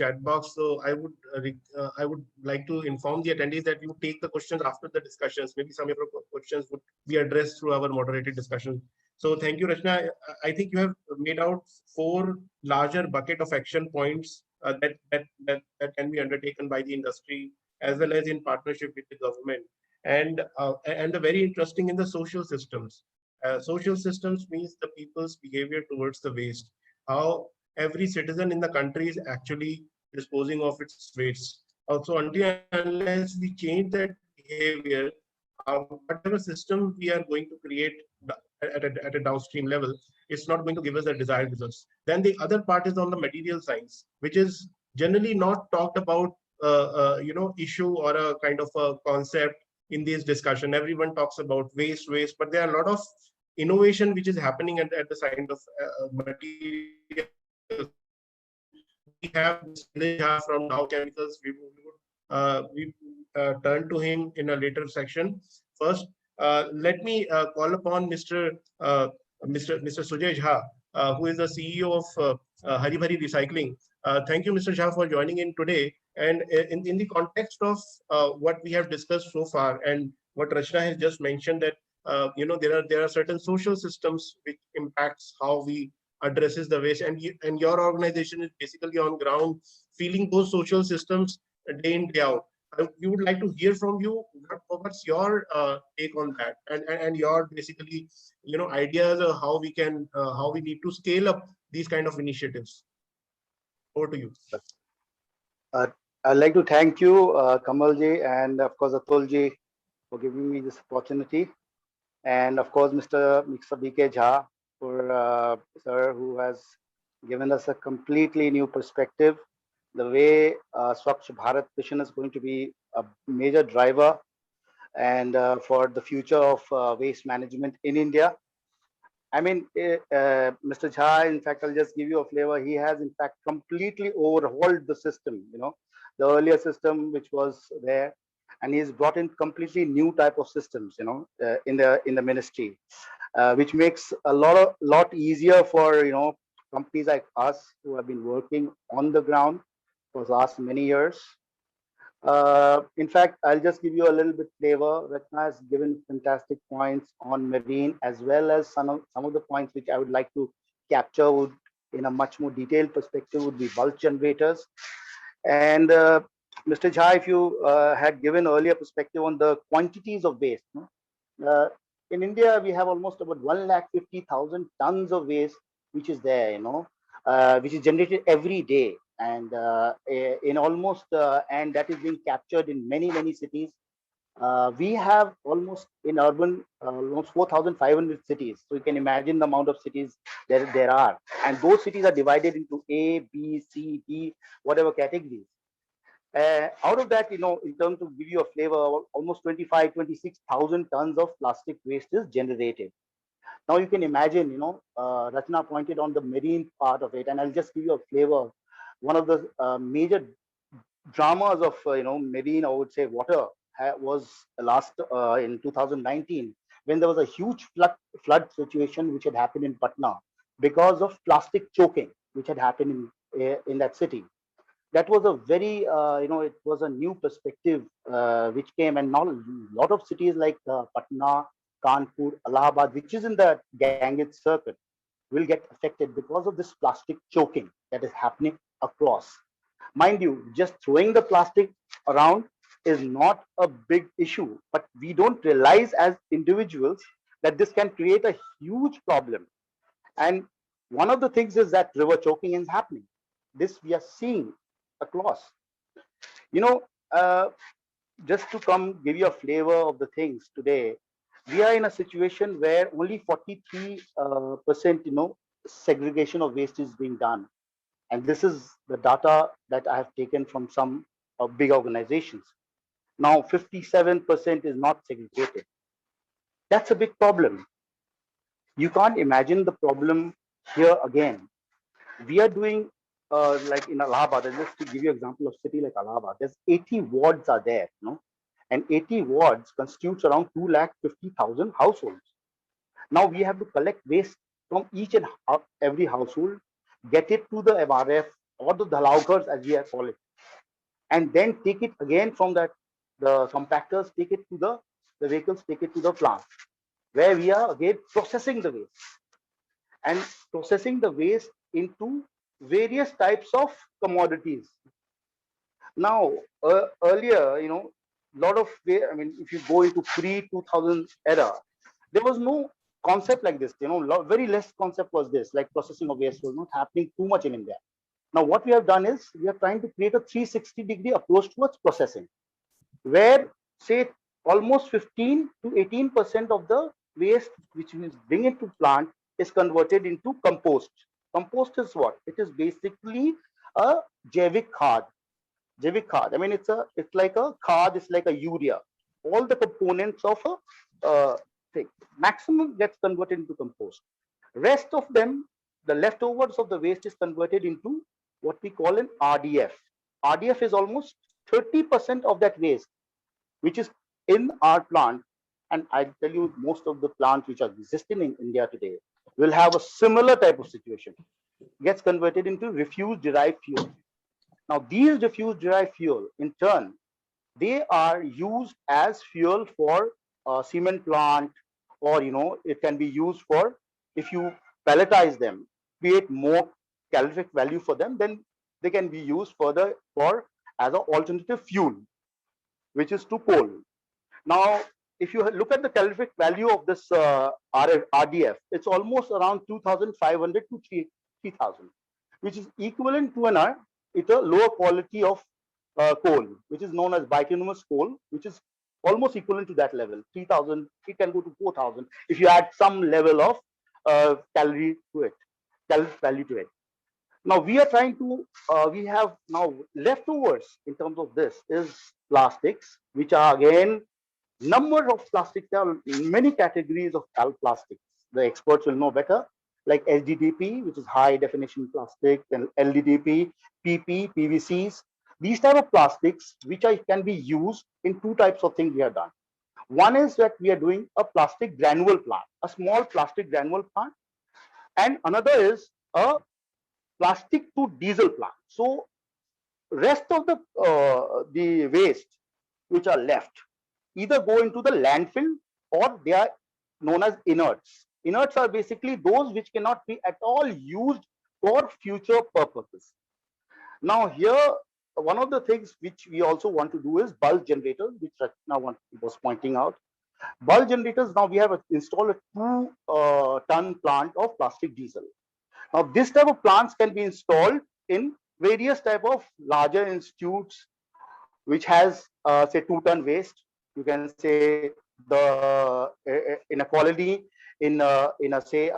chat box. So I would like to inform the attendees that you take the questions after the discussions. Maybe some of your questions would be addressed through our moderated discussion. So thank you, Rachna. I think you have made out 4 larger bucket of action points that can be undertaken by the industry as well as in partnership with the government. And the very interesting in the social systems. Social systems means the people's behavior towards the waste. How every citizen in the country is actually disposing of its waste. Also, until and unless we change that behavior, whatever system we are going to create at a downstream level, it's not going to give us the desired results. Then the other part is on the material science, which is generally not talked about, issue or a kind of a concept in this discussion. Everyone talks about waste, but there are a lot of innovation which is happening at the side of material science. We have Mr. Nilesh Jha from Dow Chemicals. We turn to him in a later section. First, let me call upon Mr. Sujay Jha, who is the CEO of Hari Bhari Recycling. Thank you, Mr. Jha, for joining in today. And in the context of what we have discussed so far, and what Rachna has just mentioned, that there are certain social systems which impacts how we addresses the waste, and your organization is basically on ground feeling those social systems day in day out. We would like to hear from you what's your take on that, and your basically ideas of how we need to scale up these kind of initiatives. Over to you. Uh, I'd like to thank you, Kamalji, and of course Atulji, for giving me this opportunity, and of course Mr. BK Jha, for sir, who has given us a completely new perspective. The way Swachh Bharat mission is going to be a major driver, and for the future of waste management in India. I mean, Mr. Jha, in fact, I'll just give you a flavor. He has, in fact, completely overhauled the system. The earlier system which was there, and he's brought in completely new type of systems. In the ministry, which makes a lot easier for companies like us who have been working on the ground for the last many years. In fact, I'll just give you a little bit flavor. Ratna has given fantastic points on marine, as well as some of the points which I would like to capture in a much more detailed perspective would be bulk generators. And Mr. Jha, if you had given earlier perspective on the quantities of waste. Uh, in India, we have almost about 150,000 tons of waste, which is there, which is generated every day, and in almost and that is being captured in many cities. We have almost in urban almost 4,500 cities, so you can imagine the amount of cities there are, and those cities are divided into A, B, C, D, whatever categories. Out of that, in terms of give you a flavor, almost 26,000 tons of plastic waste is generated. Now you can imagine, Rachna pointed on the marine part of it, and I'll just give you a flavor. One of the major dramas of marine, I would say, water was last in 2019, when there was a huge flood situation which had happened in Patna because of plastic choking, which had happened in that city. That was a very it was a new perspective which came, and now a lot of cities like Patna, Kanpur, Allahabad, which is in the Ganges circuit, will get affected because of this plastic choking that is happening across. Mind you, just throwing the plastic around is not a big issue, but we don't realize as individuals that this can create a huge problem. And one of the things is that river choking is happening. This we are seeing across. You know, uh, just to come give you a flavor of the things today, we are in a situation where only 43%, segregation of waste is being done. And this is the data that I have taken from some big organizations. Now, 57% is not segregated. That's a big problem. You can't imagine the problem here again. We are doing like in Allahabad, and just to give you an example of city like Allahabad, there's 80 wards are there, and 80 wards constitutes around 250,000 households. Now we have to collect waste from each and every household, get it to the MRF or the dhalaukars as we call it, and then take it again from that, the compactors take it to the vehicles take it to the plant, where we are again processing the waste, and processing the waste into various types of commodities. Now, earlier, lot of I mean, if you go into pre 2000 era, there was no concept like this. Very less concept was this. Like processing of waste was not happening too much in India. Now, what we have done is we are trying to create a 360-degree approach towards processing, where say almost 15 to 18% of the waste which we bring into plant is converted into compost. Compost is what? It is basically a jaivic khad. Jaivic khad. I mean, it's like a khad. It's like a urea. All the components of a thing. Maximum gets converted into compost. Rest of them, the leftovers of the waste is converted into what we call an RDF. RDF is almost 30% of that waste, which is in our plant. And I tell you, most of the plants which are existing in India today will have a similar type of situation. Gets converted into refuse derived fuel. Now, these refuse derived fuel, in turn, they are used as fuel for a cement plant, or it can be used for, if you pelletize them, create more calorific value for them, then they can be used further for as an alternative fuel, which is to coal. Now, if you look at the calorific value of this RDF, it's almost around 2,500 to 3,000, which is equivalent to it's a lower quality of coal, which is known as bituminous coal, which is almost equivalent to that level. 3,000, it can go to 4,000 if you add some level of calorie to it, calorific value to it. Now we are trying to, we have now leftovers in terms of this is plastics, which are again number of plastics. There are many categories of plastics. The experts will know better, like HDDP, which is high definition plastic, and LDDP, PP, PVCs. These type of plastics, which can be used in two types of things we have done. One is that we are doing a plastic granule plant, a small plastic granule plant, and another is a plastic to diesel plant. So rest of the waste which are left either go into the landfill, or they are known as inerts. Inerts are basically those which cannot be at all used for future purposes. Now here, one of the things which we also want to do is bulk generators, which Rachna was pointing out. Bulk generators, now we have installed a 2-ton plant of plastic diesel. Now this type of plants can be installed in various type of larger institutes which has say 2-ton waste. You can say in a colony, in a say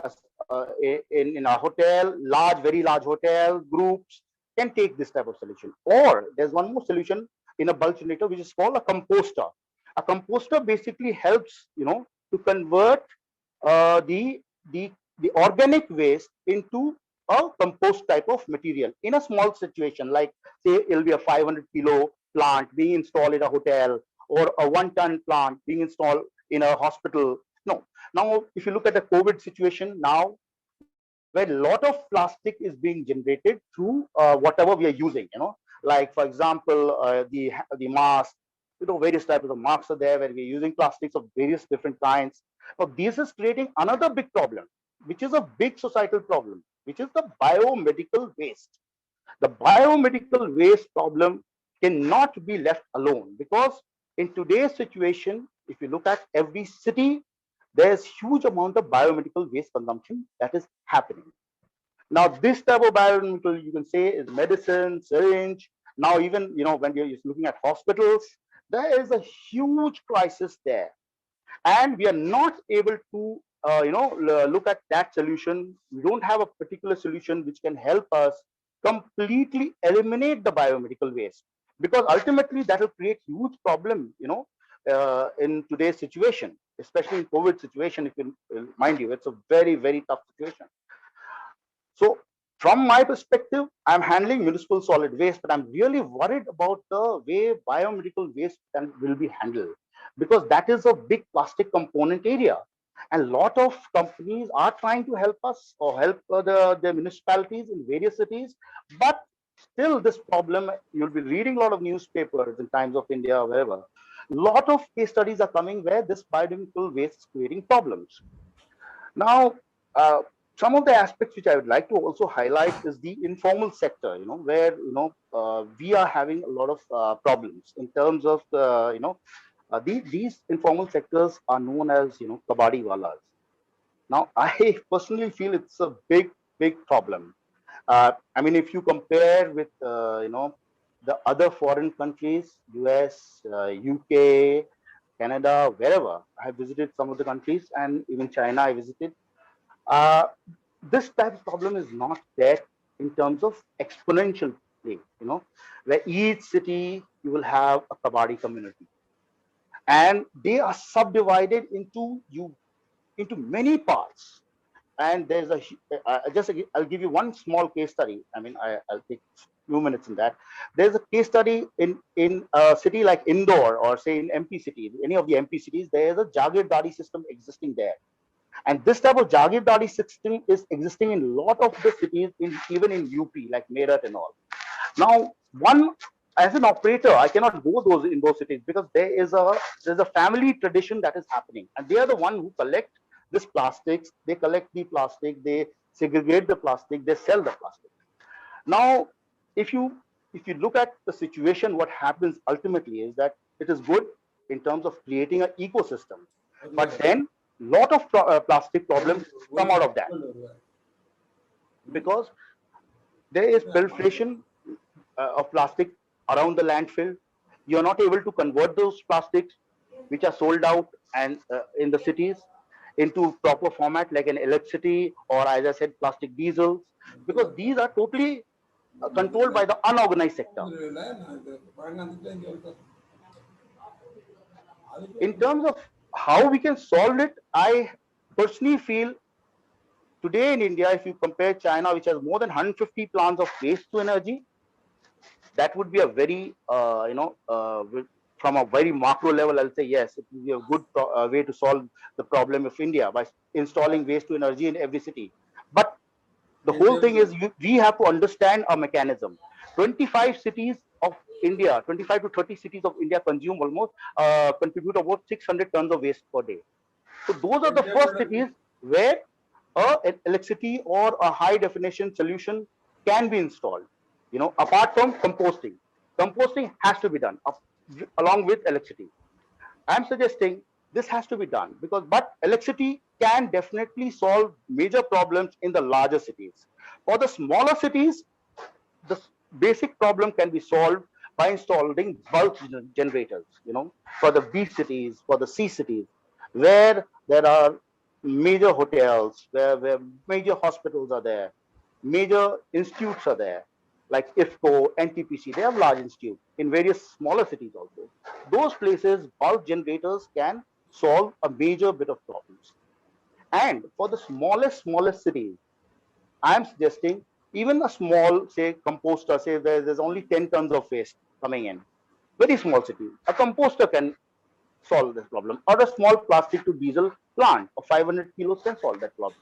in a hotel, very large hotel groups can take this type of solution. Or there's one more solution in a bulk generator, which is called a composter. A composter basically helps to convert the the organic waste into a compost type of material in a small situation, like say it'll be a 500 kilo plant being installed in a hotel, or a 1-ton plant being installed in a hospital. No. Now, if you look at the COVID situation now, where a lot of plastic is being generated through whatever we are using, like for example, the mask, various types of masks are there where we're using plastics of various different kinds. Now, this is creating another big problem, which is a big societal problem, which is the biomedical waste. The biomedical waste problem cannot be left alone, because in today's situation, if you look at every city, there's huge amount of biomedical waste consumption that is happening. Now, this type of biomedical, you can say, is medicine, syringe. Now, even when you're looking at hospitals, there is a huge crisis there, and we are not able to look at that solution. We don't have a particular solution which can help us completely eliminate the biomedical waste, because ultimately that will create huge problem in today's situation, especially in COVID situation. If you mind you, it's a very, very tough situation. So from my perspective, I'm handling municipal solid waste, but I'm really worried about the way biomedical waste will be handled, because that is a big plastic component area. And a lot of companies are trying to help us, or help the municipalities in various cities, but Still, this problem, you'll be reading a lot of newspapers in Times of India or wherever. A lot of case studies are coming where this biodegradable waste is creating problems. Now, some of the aspects which I would like to also highlight is the informal sector, where, we are having a lot of problems in terms of, these informal sectors are known as, kabadi walas. Now, I personally feel it's a big, big problem. I mean, if you compare with, the other foreign countries, US, UK, Canada, wherever, I have visited some of the countries, and even China I visited. Uh, this type of problem is not there in terms of exponential play, where each city you will have a kabaddi community, and they are subdivided into many parts. And there's I'll give you one small case study. I mean, I'll take a few minutes in that. There's a case study in a city like Indore, or say in MP city, any of the MP cities. There is a Jagirdari system existing there, and this type of Jagirdari system is existing in a lot of the cities, even in UP, like Meerut and all. Now, as an operator, I cannot go in those cities, because there's a family tradition that is happening, and they are the one who collect this plastics. They collect the plastic, they segregate the plastic, they sell the plastic. Now, if you look at the situation, what happens ultimately is that it is good in terms of creating an ecosystem, but then lot of plastic problems come out of that, because there is proliferation of plastic around the landfill. You're not able to convert those plastics which are sold out and in the cities into proper format, like an electricity, or, as I said, plastic diesels, because these are totally controlled by the unorganized sector. In terms of how we can solve it, I personally feel today in India, if you compare China, which has more than 150 plants of waste to energy, that would be a very, from a very macro level, I'll say yes, it will be a good way to solve the problem of India by installing waste to energy in every city. But the whole thing is, we have to understand a mechanism. 25 cities of India, 25 to 30 cities of India consume almost, contribute about 600 tons of waste per day. So those are the first cities where an electricity or a high definition solution can be installed. Apart from composting, composting has to be done along with electricity. I'm suggesting this has to be done, but electricity can definitely solve major problems in the larger cities. For the smaller cities, the basic problem can be solved by installing bulk generators, for the B cities, for the C cities, where there are major hotels, where major hospitals are there, major institutes are there, like IFCO, NTPC. They have large institutes in various smaller cities also. Those places, bulk generators can solve a major bit of problems. And for the smallest cities, I'm suggesting even a small, say, composter, say there's only 10 tons of waste coming in, very small city, a composter can solve this problem, or a small plastic to diesel plant of 500 kilos can solve that problem.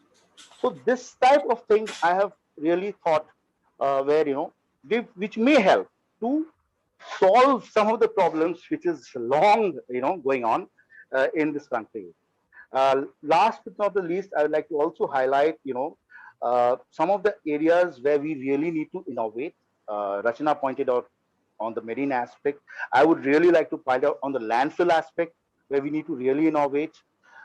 So this type of things I have really thought, where, which may help to solve some of the problems which is long, going on in this country. Last but not the least, I would like to also highlight, some of the areas where we really need to innovate. Rachana pointed out on the marine aspect. I would really like to point out on the landfill aspect, where we need to really innovate.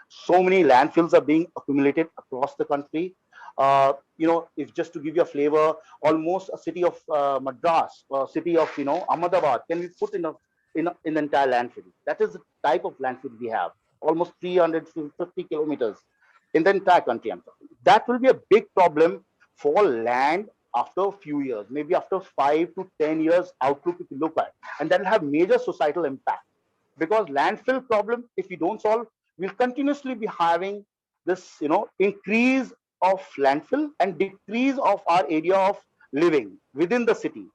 So many landfills are being accumulated across the country. If just to give you a flavor, almost a city of Madras, or city of, Ahmedabad can be put in the entire landfill. That is the type of landfill we have. Almost 350 kilometers in the entire country, I'm talking. That will be a big problem for land after a few years, maybe after 5 to 10 years outlook if you look at, and that will have major societal impact, because landfill problem, if we don't solve, we'll continuously be having this, increase of landfill and decrease of our area of living within the city.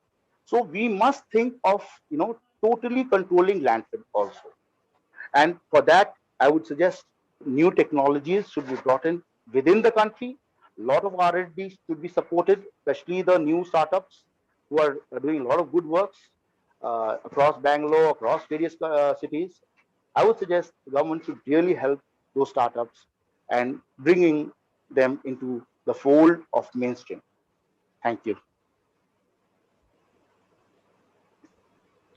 So we must think of, totally controlling landfill also. And for that, I would suggest new technologies should be brought in within the country. A lot of R&D should be supported, especially the new startups, who are doing a lot of good works across Bangalore, across various cities. I would suggest the government should really help those startups and bringing them into the fold of mainstream. Thank you.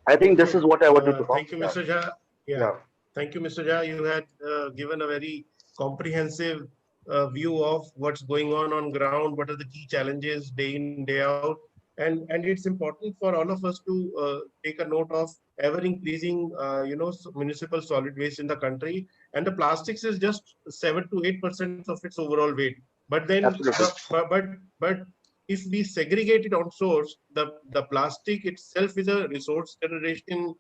I think this Good. is what I wanted to talk Thank you, about. Mr. Jha. Yeah. Yeah. Thank you, Mr. Jha. You had given a very comprehensive view of what's going on ground, what are the key challenges day in, day out. And it's important for all of us to take a note of ever increasing, municipal solid waste in the country. And the plastics is just 7 to 8% of its overall weight. But then, Absolutely. but if we segregate it on source, the plastic itself is a resource generation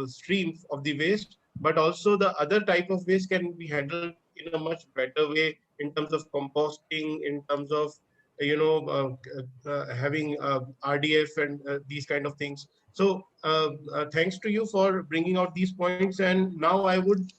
stream of the waste, but also the other type of waste can be handled in a much better way in terms of composting, in terms of having RDF and these kind of things. So thanks to you for bringing out these points. And now I would